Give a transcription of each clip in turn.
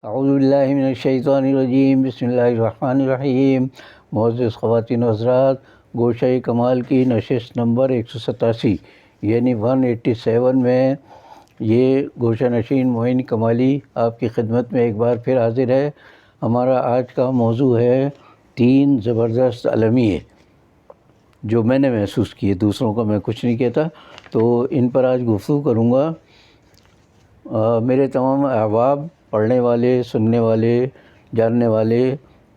اعوذ باللہ من الشیطان الرجیم، بسم اللہ الرحمن الرحیم۔ معزز خواتین و حضرات، گوشہ کمال کی نشست نمبر 187 یعنی 187 میں یہ گوشہ نشین معین کمالی آپ کی خدمت میں ایک بار پھر حاضر ہے۔ ہمارا آج کا موضوع ہے 3 زبردست المیے جو میں نے محسوس کیے، دوسروں کا میں کچھ نہیں کہتا، تو ان پر آج گفتگو کروں گا۔ میرے تمام احباب، پڑھنے والے، سننے والے، جاننے والے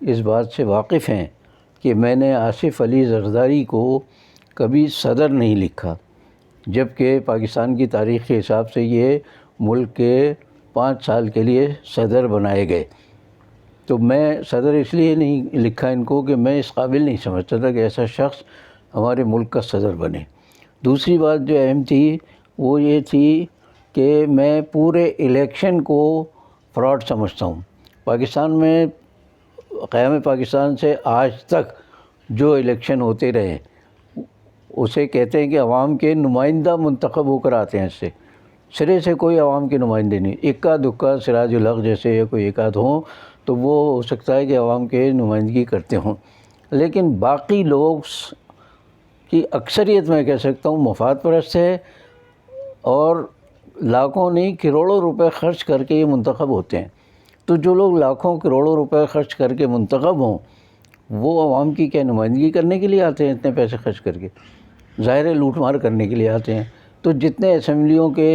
اس بات سے واقف ہیں کہ میں نے آصف علی زرداری کو کبھی صدر نہیں لکھا، جبکہ پاکستان کی تاریخ کے حساب سے یہ ملک کے 5 سال کے لیے صدر بنائے گئے۔ تو میں صدر اس لیے نہیں لکھا ان کو کہ میں اس قابل نہیں سمجھتا تھا کہ ایسا شخص ہمارے ملک کا صدر بنے۔ دوسری بات جو اہم تھی وہ یہ تھی کہ میں پورے الیکشن کو فراڈ سمجھتا ہوں۔ پاکستان میں قیام پاکستان سے آج تک جو الیکشن ہوتے رہے اسے کہتے ہیں کہ عوام کے نمائندہ منتخب ہو کر آتے ہیں، اس سے سرے سے کوئی عوام کے نمائندے نہیں۔ اکا دکا سراج الحق جیسے یا کوئی ایک آدھ ہوں تو وہ ہو سکتا ہے کہ عوام کے نمائندگی کرتے ہوں، لیکن باقی لوگ کی اکثریت میں کہہ سکتا ہوں مفاد پرست ہے، اور لاکھوں نہیں کروڑوں روپے خرچ کر کے یہ منتخب ہوتے ہیں۔ تو جو لوگ لاکھوں کروڑوں روپے خرچ کر کے منتخب ہوں وہ عوام کی کیا نمائندگی کرنے کے لیے آتے ہیں؟ اتنے پیسے خرچ کر کے ظاہر ہے لوٹ مار کرنے کے لیے آتے ہیں۔ تو جتنے اسمبلیوں کے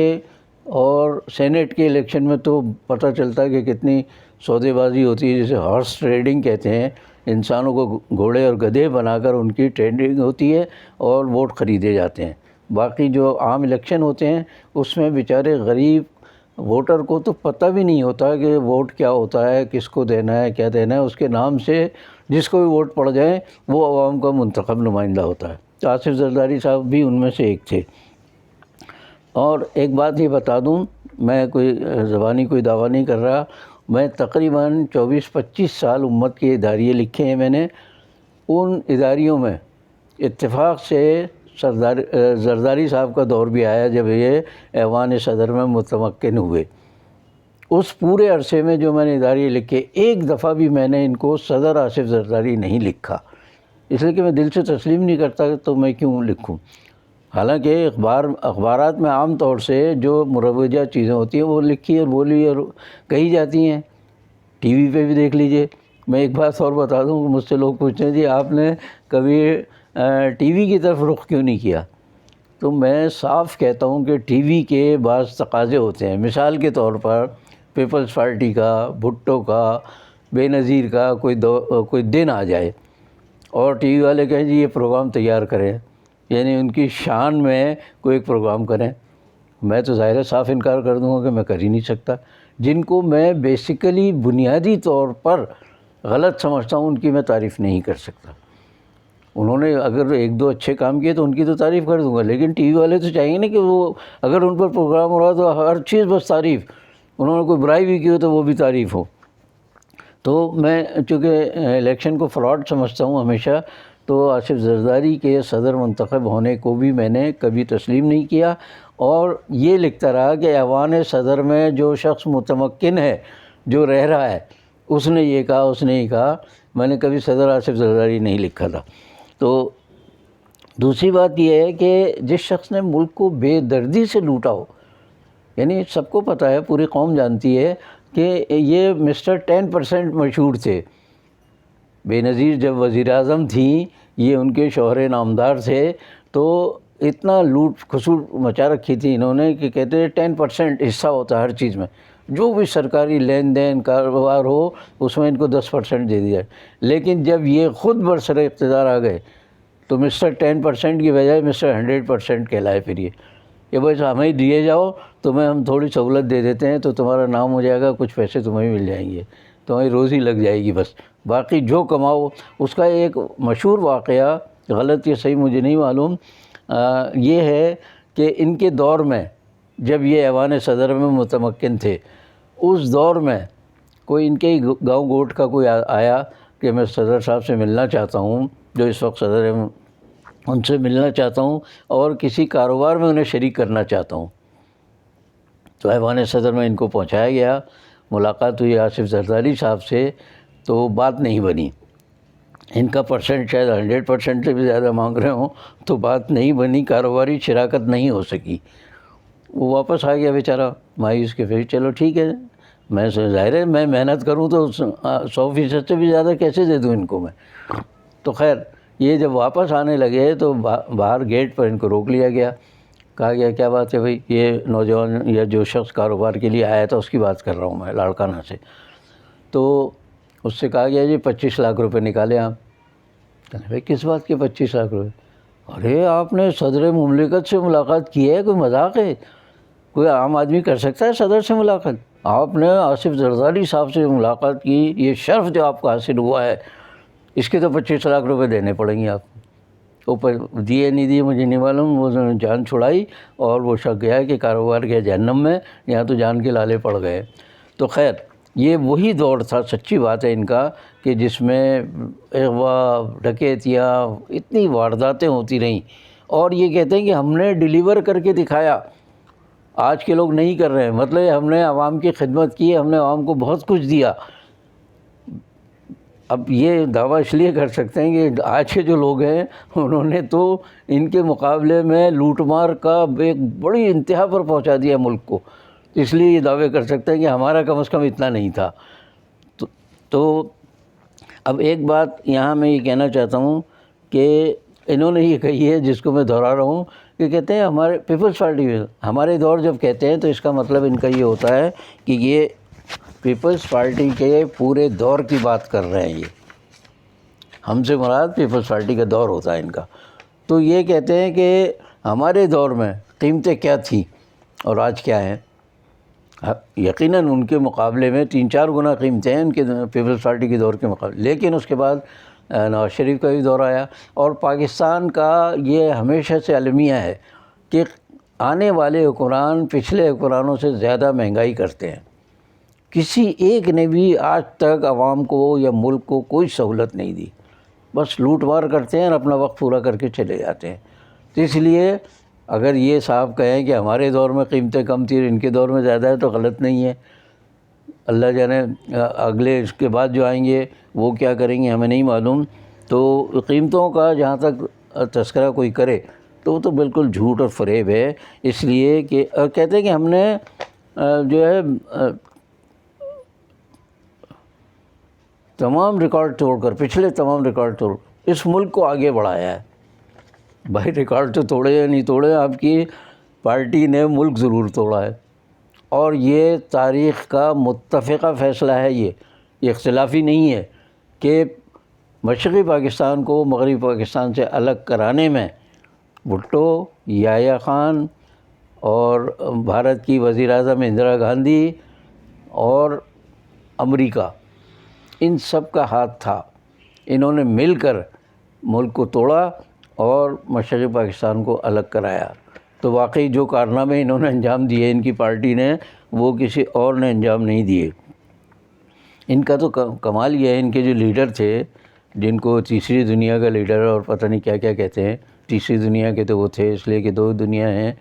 اور سینٹ کے الیکشن میں تو پتہ چلتا ہے کہ کتنی سودے بازی ہوتی ہے، جسے ہارس ٹریڈنگ کہتے ہیں۔ انسانوں کو گھوڑے اور گدھے بنا کر ان کی ٹریڈنگ ہوتی ہے اور ووٹ خریدے جاتے ہیں۔ باقی جو عام الیکشن ہوتے ہیں اس میں بیچارے غریب ووٹر کو تو پتہ بھی نہیں ہوتا کہ ووٹ کیا ہوتا ہے، کس کو دینا ہے، کیا دینا ہے۔ اس کے نام سے جس کو بھی ووٹ پڑ جائے وہ عوام کا منتخب نمائندہ ہوتا ہے۔ تو آصف زرداری صاحب بھی ان میں سے ایک تھے۔ اور ایک بات یہ بتا دوں، میں کوئی زبانی کوئی دعویٰ نہیں کر رہا، میں تقریباً 24-25 سال امت کے اداریے لکھے ہیں میں نے۔ ان اداریوں میں اتفاق سے زرداری صاحب کا دور بھی آیا جب یہ ایوان صدر میں متمکن ہوئے۔ اس پورے عرصے میں جو میں نے اداریے لکھے، ایک دفعہ بھی میں نے ان کو صدر آصف زرداری نہیں لکھا، اس لیے کہ میں دل سے تسلیم نہیں کرتا تو میں کیوں لکھوں۔ حالانکہ اخبارات میں عام طور سے جو مروجہ چیزیں ہوتی ہیں وہ لکھی اور بولی اور کہی جاتی ہیں، ٹی وی پہ بھی دیکھ لیجئے۔ میں ایک بات اور بتا دوں کہ مجھ سے لوگ پوچھتے ہیں جی آپ نے کبھی ٹی وی کی طرف رخ کیوں نہیں کیا؟ تو میں صاف کہتا ہوں کہ ٹی وی کے بعض تقاضے ہوتے ہیں۔ مثال کے طور پر پیپلز پارٹی کا، بھٹو کا، بے نظیر کا کوئی دن آ جائے اور ٹی وی والے کہیں جی یہ پروگرام تیار کریں، یعنی ان کی شان میں کوئی ایک پروگرام کریں، میں تو ظاہر صاف انکار کر دوں گا کہ میں کر ہی نہیں سکتا۔ جن کو میں بیسیکلی بنیادی طور پر غلط سمجھتا ہوں ان کی میں تعریف نہیں کر سکتا۔ انہوں نے اگر 1-2 اچھے کام کیے تو ان کی تو تعریف کر دوں گا، لیکن ٹی وی والے تو چاہیے نا کہ وہ اگر ان پر پروگرام ہو رہا تو ہر چیز بس تعریف، انہوں نے کوئی برائی بھی کی ہو تو وہ بھی تعریف ہو۔ تو میں چونکہ الیکشن کو فراڈ سمجھتا ہوں ہمیشہ، تو آصف زرداری کے صدر منتخب ہونے کو بھی میں نے کبھی تسلیم نہیں کیا، اور یہ لکھتا رہا کہ ایوان صدر میں جو شخص متمکن ہے، جو رہ رہا ہے، اس نے یہ کہا، اس نے یہ کہا۔ میں نے کبھی صدر آصف زرداری نہیں لکھا تھا۔ تو دوسری بات یہ ہے کہ جس شخص نے ملک کو بے دردی سے لوٹا ہو، یعنی سب کو پتہ ہے، پوری قوم جانتی ہے کہ یہ مسٹر 10% مشہور تھے۔ بے نظیر جب وزیر اعظم تھیں، یہ ان کے شوہر نامدار تھے، تو اتنا لوٹ کھسوٹ مچا رکھی تھی انہوں نے کہ کہتے ہیں 10% حصہ ہوتا ہے ہر چیز میں، جو بھی سرکاری لین دین کاروبار ہو اس میں ان کو 10% دے دیا جائے۔ لیکن جب یہ خود برسر اقتدار آ گئے تو مسٹر 10% کی بجائے مسٹر 100% کہلائے پھر یہ کہ بس ہمیں دیے جاؤ، تمہیں ہم تھوڑی سہولت دے دیتے ہیں تو تمہارا نام ہو جائے گا، کچھ پیسے تمہیں مل جائیں گے، تمہاری روزی لگ جائے گی، بس باقی جو کماؤ۔ اس کا ایک مشہور واقعہ، غلط یا صحیح مجھے نہیں معلوم، یہ ہے کہ ان کے دور میں جب یہ ایوان صدر میں متمکن تھے، اس دور میں کوئی ان کے گاؤں گوٹ کا کوئی آیا کہ میں صدر صاحب سے ملنا چاہتا ہوں، جو اس وقت صدر ہیں، ان سے ملنا چاہتا ہوں اور کسی کاروبار میں انہیں شریک کرنا چاہتا ہوں۔ تو ایوان صدر میں ان کو پہنچایا گیا ملاقات ہوئی آصف زرداری صاحب سے تو بات نہیں بنی. ان کا پرسنٹ شاید 100% سے بھی زیادہ مانگ رہے ہوں تو بات نہیں بنی، کاروباری شراکت نہیں ہو سکی. وہ واپس آ گیا بیچارہ مایوس کے. پھر چلو ٹھیک ہے، میں ظاہر ہے میں محنت کروں تو 100% سے بھی زیادہ کیسے دے دوں ان کو میں. تو خیر یہ جب واپس آنے لگے تو باہر گیٹ پر ان کو روک لیا گیا. کہا گیا کیا بات ہے بھائی؟ یہ نوجوان یا جو شخص کاروبار کے لیے آیا تھا اس کی بات کر رہا ہوں میں، لاڑکانہ سے. تو اس سے کہا گیا جی 25 لاکھ روپے نکالے آپ. کہنے بھائی کس بات کے 25 لاکھ روپے؟ ارے آپ نے صدر مملکت سے ملاقات کی ہے، کوئی مذاق ہے؟ کوئی عام آدمی کر سکتا ہے صدر سے ملاقات؟ آپ نے آصف زرداری صاحب سے ملاقات کی، یہ شرف جو آپ کو حاصل ہوا ہے اس کے تو 25 لاکھ روپے دینے پڑیں گے آپ کو. اوپر دیے نہیں دیے مجھے نہیں معلوم، وہ جان چھڑائی اور وہ شک گیا کہ کاروبار گیا جہنم میں، یہاں تو جان کے لالے پڑ گئے. تو خیر یہ وہی دور تھا، سچی بات ہے ان کا، کہ جس میں اغوا، ڈکیتیاں، اتنی وارداتیں ہوتی رہیں. اور یہ کہتے ہیں کہ ہم نے ڈیلیور کر کے دکھایا، آج کے لوگ نہیں کر رہے ہیں. مطلب ہم نے عوام کی خدمت کی، ہم نے عوام کو بہت کچھ دیا. اب یہ دعویٰ اس لیے کر سکتے ہیں کہ آج کے جو لوگ ہیں انہوں نے تو ان کے مقابلے میں لوٹ مار کا ایک بڑی انتہا پر پہنچا دیا ملک کو، اس لیے یہ دعوے کر سکتے ہیں کہ ہمارا کم از کم اتنا نہیں تھا. تو اب ایک بات یہاں میں یہ کہنا چاہتا ہوں کہ انہوں نے یہ کہی ہے جس کو میں دہرا رہا ہوں، کہ کہتے ہیں ہمارے پیپلز پارٹی میں ہمارے دور جب کہتے ہیں تو اس کا مطلب ان کا یہ ہوتا ہے کہ یہ پیپلز پارٹی کے پورے دور کی بات کر رہے ہیں. یہ ہم سے مراد پیپلز پارٹی کا دور ہوتا ہے ان کا. تو یہ کہتے ہیں کہ ہمارے دور میں قیمتیں کیا تھیں اور آج کیا ہیں. یقیناً ان کے مقابلے میں 3-4 گنا قیمتیں ہیں ان کے پیپلز پارٹی کے دور کے مقابلے. لیکن اس کے بعد نواز شریف کا بھی دور آیا، اور پاکستان کا یہ ہمیشہ سے المیہ ہے کہ آنے والے حکمران پچھلے حکمرانوں سے زیادہ مہنگائی کرتے ہیں. کسی ایک نے بھی آج تک عوام کو یا ملک کو کوئی سہولت نہیں دی، بس لوٹ مار کرتے ہیں اور اپنا وقت پورا کر کے چلے جاتے ہیں. تو اس لیے اگر یہ صاحب کہیں کہ ہمارے دور میں قیمتیں کم تھیں اور ان کے دور میں زیادہ ہے تو غلط نہیں ہے. اللہ جانے اگلے اس کے بعد جو آئیں گے وہ کیا کریں گے ہمیں نہیں معلوم. تو قیمتوں کا جہاں تک تذکرہ کوئی کرے تو وہ تو بالکل جھوٹ اور فریب ہے. اس لیے کہ کہتے ہیں کہ ہم نے جو ہے تمام ریکارڈ توڑ کر، پچھلے تمام ریکارڈ توڑ اس ملک کو آگے بڑھایا ہے. بھائی ریکارڈ تو توڑے یا نہیں توڑے، آپ کی پارٹی نے ملک ضرور توڑا ہے. اور یہ تاریخ کا متفقہ فیصلہ ہے، یہ اختلافی نہیں ہے کہ مشرقی پاکستان کو مغربی پاکستان سے الگ کرانے میں بھٹو، یحییٰ خان اور بھارت کی وزیر اعظم اندرا گاندھی اور امریکہ، ان سب کا ہاتھ تھا. انہوں نے مل کر ملک کو توڑا اور مشرقی پاکستان کو الگ کرایا. تو واقعی جو کارنامے انہوں نے انجام دیے ان کی پارٹی نے، وہ کسی اور نے انجام نہیں دیے. ان کا تو کمال یہ ہے، ان کے جو لیڈر تھے جن کو تیسری دنیا کا لیڈر اور پتہ نہیں کیا کیا کہتے ہیں، تیسری دنیا کے تو وہ تھے اس لیے کہ 2 دنیا ہیں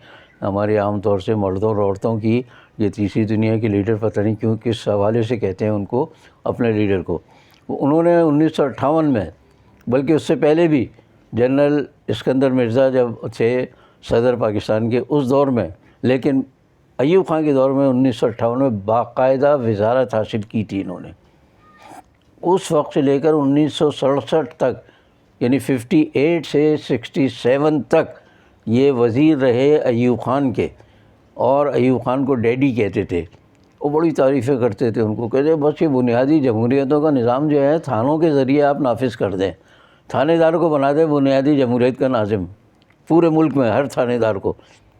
ہمارے عام طور سے مردوں اور عورتوں کی. یہ تیسری دنیا کے لیڈر پتہ نہیں کیوں کس حوالے سے کہتے ہیں ان کو، اپنے لیڈر کو. انہوں نے 1958 میں، بلکہ اس سے پہلے بھی، جنرل اسکندر مرزا جب تھے صدر پاکستان کے اس دور میں، لیکن ایوب خان کے دور میں 1958 میں باقاعدہ وزارت حاصل کی تھی انہوں نے. اس وقت سے لے کر 1967 تک، یعنی 58 سے 67 تک یہ وزیر رہے ایوب خان کے، اور ایوب خان کو ڈیڈی کہتے تھے. وہ بڑی تعریفیں کرتے تھے ان کو، کہتے بس یہ بنیادی جمہوریتوں کا نظام جو ہے تھانوں کے ذریعے آپ نافذ کر دیں، تھانے دار کو بنا دیں بنیادی جمہوریت کا ناظم پورے ملک میں، ہر تھانے دار کو.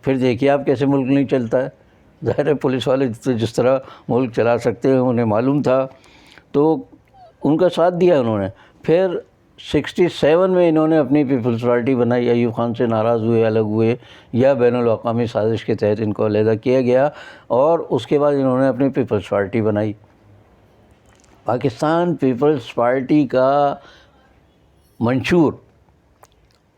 پھر دیکھیے آپ کیسے ملک نہیں چلتا ہے. ظاہر ہے پولیس والے جس طرح ملک چلا سکتے ہیں انہیں معلوم تھا، تو ان کا ساتھ دیا انہوں نے. پھر 67 میں انہوں نے اپنی پیپلز پارٹی بنائی، ایوب خان سے ناراض ہوئے، الگ ہوئے، یا بین الاقوامی سازش کے تحت ان کو علیحدہ کیا گیا، اور اس کے بعد انہوں نے اپنی پیپلز پارٹی بنائی. پاکستان پیپلز پارٹی کا منشور،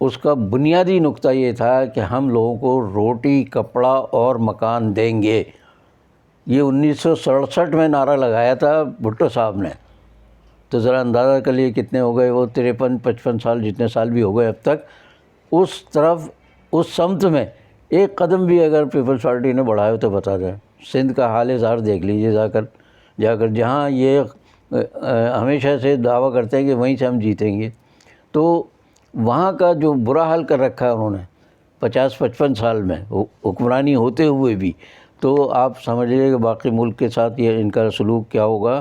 اس کا بنیادی نقطہ یہ تھا کہ ہم لوگوں کو روٹی، کپڑا اور مکان دیں گے. یہ 1967 میں نعرہ لگایا تھا بھٹو صاحب نے، تو ذرا اندازہ کر لیے کتنے ہو گئے وہ 53-55 سال، جتنے سال بھی ہو گئے اب تک. اس طرف اس سمت میں ایک قدم بھی اگر پیپلز پارٹی نے بڑھایا ہو تو بتا دیں. سندھ کا حال حال دیکھ لیجئے جا کر جہاں یہ ہمیشہ سے دعویٰ کرتے ہیں کہ وہیں سے ہم جیتیں گے، تو وہاں کا جو برا حال کر رکھا ہے انہوں نے 50-55 سال میں حکمرانی ہوتے ہوئے بھی، تو آپ سمجھ لیجیے کہ باقی ملک کے ساتھ یہ ان کا سلوک کیا ہوگا.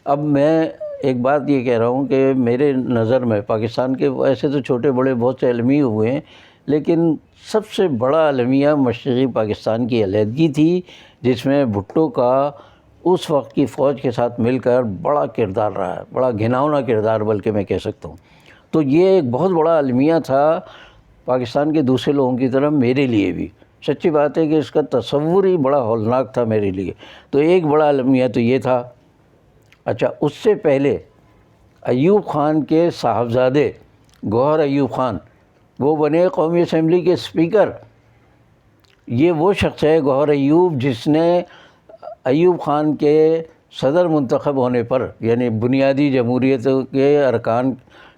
اب میں ایک بات یہ کہہ رہا ہوں کہ میرے نظر میں پاکستان کے ایسے تو چھوٹے بڑے بہت سے المیہ ہوئے ہیں، لیکن سب سے بڑا المیہ مشرقی پاکستان کی علیحدگی تھی، جس میں بھٹو کا اس وقت کی فوج کے ساتھ مل کر بڑا کردار رہا ہے، بڑا گھناؤنا کردار بلکہ میں کہہ سکتا ہوں. تو یہ ایک بہت بڑا المیہ تھا پاکستان کے دوسرے لوگوں کی طرح میرے لیے بھی. سچی بات ہے کہ اس کا تصور ہی بڑا ہولناک تھا میرے لیے. تو ایک بڑا المیہ تو یہ تھا. اچھا، اس سے پہلے ایوب خان کے صاحبزادے گوہر ایوب خان وہ بنے قومی اسمبلی کے اسپیکر. یہ وہ شخص ہے گوہر ایوب جس نے ایوب خان کے صدر منتخب ہونے پر، یعنی بنیادی جمہوریت کے ارکان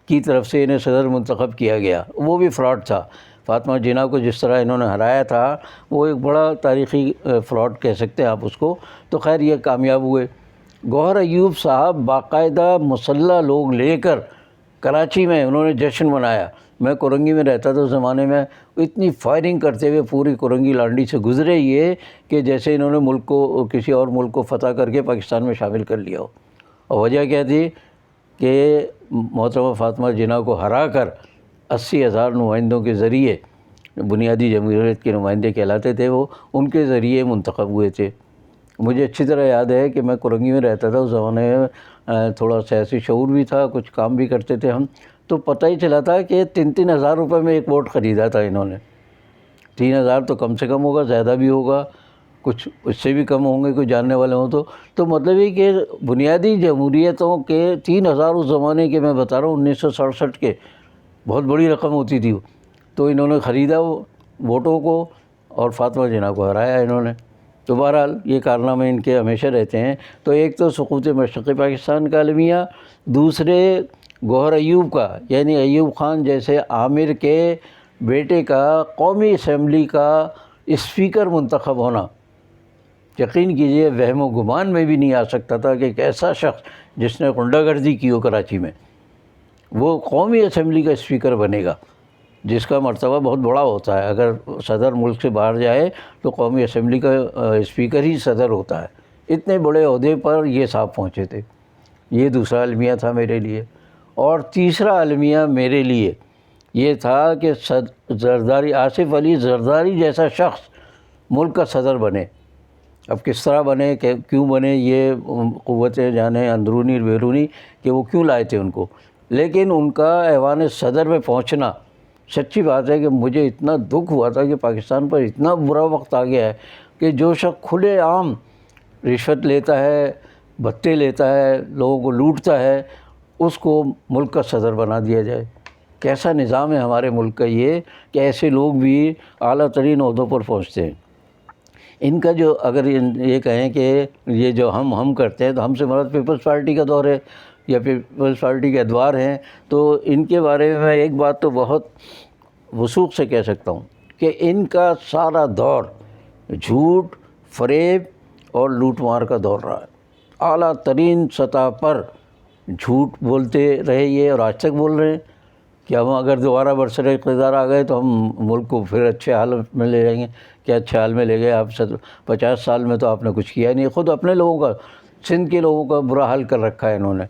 کی طرف سے انہیں صدر منتخب کیا گیا، وہ بھی فراڈ تھا. فاطمہ جناح کو جس طرح انہوں نے ہرایا تھا وہ ایک بڑا تاریخی فراڈ کہہ سکتے ہیں آپ اس کو. تو خیر یہ کامیاب ہوئے. گوہر ایوب صاحب باقاعدہ مسلح لوگ لے کر کراچی میں انہوں نے جشن منایا. میں کورنگی میں رہتا تھا اس زمانے میں، اتنی فائرنگ کرتے ہوئے پوری کورنگی لانڈی سے گزرے یہ کہ جیسے انہوں نے ملک کو، کسی اور ملک کو فتح کر کے پاکستان میں شامل کر لیا ہو. اور وجہ کیا تھی کہ محترمہ فاطمہ جناح کو ہرا کر 80,000 نمائندوں کے ذریعے، بنیادی جمہوریت کے نمائندے کہلاتے تھے وہ، ان کے ذریعے منتخب ہوئے تھے. مجھے اچھی طرح یاد ہے کہ میں کورنگی میں رہتا تھا اس زمانے میں، تھوڑا سیاسی شعور بھی تھا، کچھ کام بھی کرتے تھے ہم. تو پتہ ہی چلا تھا کہ 3,000 روپے میں ایک ووٹ خریدا تھا انہوں نے. 3,000 تو کم سے کم ہوگا، زیادہ بھی ہوگا، کچھ اس سے بھی کم ہوں گے کوئی جاننے والے ہوں تو مطلب یہ کہ بنیادی جمہوریتوں کے 3,000 اس زمانے کے، میں بتا رہا ہوں 1967 کے، بہت بڑی رقم ہوتی تھی. تو انہوں نے خریدا وہ ووٹوں کو اور فاطمہ جناح کو ہرایا انہوں نے. تو بہرحال یہ کارنامے ان کے ہمیشہ رہتے ہیں. تو ایک تو سقوط مشرقی پاکستان کا المیہ، دوسرے گوہر ایوب کا، یعنی ایوب خان جیسے عامر کے بیٹے کا قومی اسمبلی کا اسپیکر منتخب ہونا. یقین کیجئے وہم و گمان میں بھی نہیں آ سکتا تھا کہ ایک ایسا شخص جس نے غنڈہ گردی کی ہو کراچی میں، وہ قومی اسمبلی کا اسپیکر بنے گا، جس کا مرتبہ بہت بڑا ہوتا ہے. اگر صدر ملک سے باہر جائے تو قومی اسمبلی کا اسپیکر ہی صدر ہوتا ہے. اتنے بڑے عہدے پر یہ صاحب پہنچے تھے. یہ دوسرا المیہ تھا میرے لیے. اور تیسرا المیہ میرے لیے یہ تھا کہ زرداری، آصف علی زرداری جیسا شخص ملک کا صدر بنے. اب کس طرح بنے، کیوں بنے، یہ قوتیں جانے اندرونی بیرونی کہ وہ کیوں لائے تھے ان کو. لیکن ان کا ایوان صدر میں پہنچنا، سچی بات ہے کہ مجھے اتنا دکھ ہوا تھا کہ پاکستان پر اتنا برا وقت آ گیا ہے کہ جو شخص کھلے عام رشوت لیتا ہے، بھتے لیتا ہے، لوگوں کو لوٹتا ہے، اس کو ملک کا صدر بنا دیا جائے. کیسا نظام ہے ہمارے ملک کا یہ کہ ایسے لوگ بھی اعلیٰ ترین عہدوں پر پہنچتے ہیں. ان کا جو، اگر یہ کہیں کہ یہ جو ہم کرتے ہیں تو ہم سے مراد پیپلز پارٹی کا دور ہے یا پیپلز پارٹی کے ادوار ہیں، تو ان کے بارے میں ایک بات تو بہت وثوق سے کہہ سکتا ہوں کہ ان کا سارا دور جھوٹ، فریب اور لوٹ مار کا دور رہا ہے. اعلیٰ ترین سطح پر جھوٹ بولتے رہے یہ، اور آج تک بول رہے ہیں کہ ہم اگر دوبارہ برسر اقتدار آ گئے تو ہم ملک کو پھر اچھے حال میں لے جائیں گے. کیا اچھے حال میں لے گئے آپ؟ 50 سال میں تو آپ نے کچھ کیا نہیں. خود اپنے لوگوں کا، سندھ کے لوگوں کا برا حال کر رکھا ہے انہوں نے.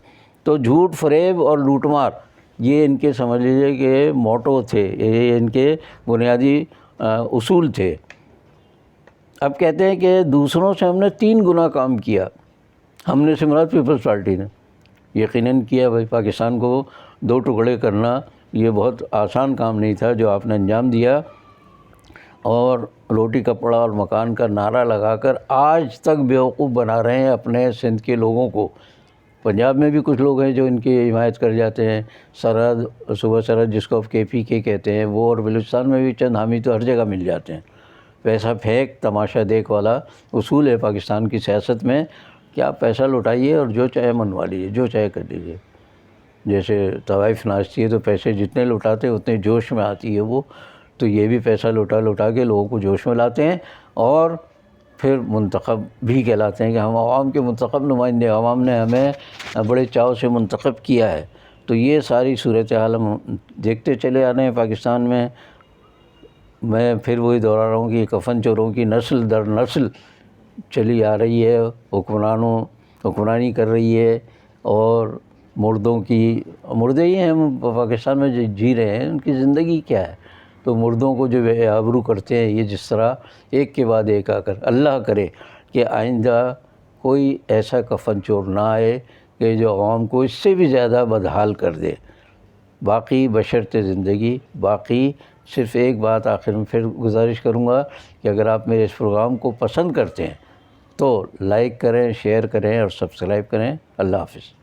تو جھوٹ، فریب اور لوٹ مار یہ ان کے سمجھ لیجیے کہ موٹو تھے، یہ ان کے بنیادی اصول تھے. اب کہتے ہیں کہ دوسروں سے ہم نے 3 گنا کام کیا. ہم نے سے مراد پیپلز پارٹی نے یقیناً کیا. بھائی پاکستان کو 2 ٹکڑے کرنا یہ بہت آسان کام نہیں تھا جو آپ نے انجام دیا. اور روٹی کپڑا اور مکان کا نعرہ لگا کر آج تک بیوقوف بنا رہے ہیں اپنے سندھ کے لوگوں کو. پنجاب میں بھی کچھ لوگ ہیں جو ان کی حمایت کر جاتے ہیں، سرحد، صوبہ سرحد جس کو آپ KPK کہتے ہیں وہ، اور بلوچستان میں بھی چند حامی تو ہر جگہ مل جاتے ہیں. پیسہ پھینک تماشا دیکھ والا اصول ہے پاکستان کی سیاست میں کہ آپ پیسہ لوٹائیے اور جو چاہے منوا لیجیے، جو چاہے کر لیجیے۔ جیسے طوائف ناچتی ہے تو پیسے جتنے لوٹاتے اتنے جوش میں آتی ہے وہ، تو یہ بھی پیسہ لوٹا کے لوگوں کو جوش میں لاتے ہیں اور پھر منتخب بھی کہلاتے ہیں کہ ہم عوام کے منتخب نمائندے، عوام نے ہمیں بڑے چاؤ سے منتخب کیا ہے۔ تو یہ ساری صورتحال ہم دیکھتے چلے آ رہے ہیں پاکستان میں۔ میں پھر وہی دوہرا رہا ہوں کہ کفن چوروں کی نسل در نسل چلی آ رہی ہے، حکمرانی کر رہی ہے، اور مردوں کی مردے ہی ہیں ہم پاکستان میں جو جی رہے ہیں، ان کی زندگی کیا ہے؟ تو مردوں کو جو آبرو کرتے ہیں یہ جس طرح ایک کے بعد ایک آ کر، اللہ کرے کہ آئندہ کوئی ایسا کفن چور نہ آئے کہ جو عوام کو اس سے بھی زیادہ بدحال کر دے۔ باقی بشرط زندگی، باقی صرف ایک بات آخر میں پھر گزارش کروں گا کہ اگر آپ میرے اس پروگرام کو پسند کرتے ہیں تو لائک کریں، شیئر کریں اور سبسکرائب کریں۔ اللہ حافظ۔